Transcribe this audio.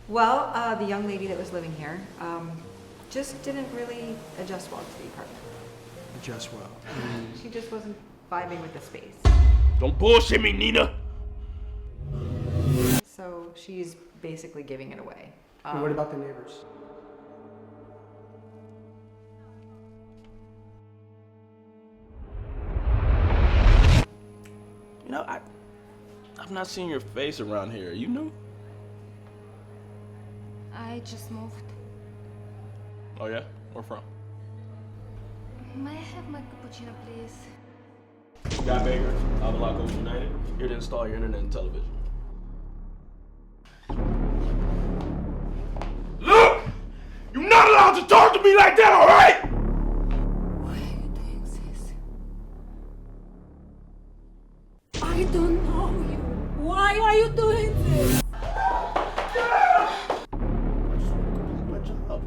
Well, the young lady that was living here just didn't really adjust well to the apartment. Adjust well. She just wasn't vibing with the space. Don't bullshit me, Nina. So she's basically giving it away. And what about the neighbors? You know, I've not seen your face around here. You new? I just moved. Oh yeah? Where from? May I have my cappuccino, please? Guy Baker, Avalocos United. Here to install your internet and television. Look! You're not allowed to talk to me like that, alright? Why are you doing this? I don't know you. Why are you doing this? My job.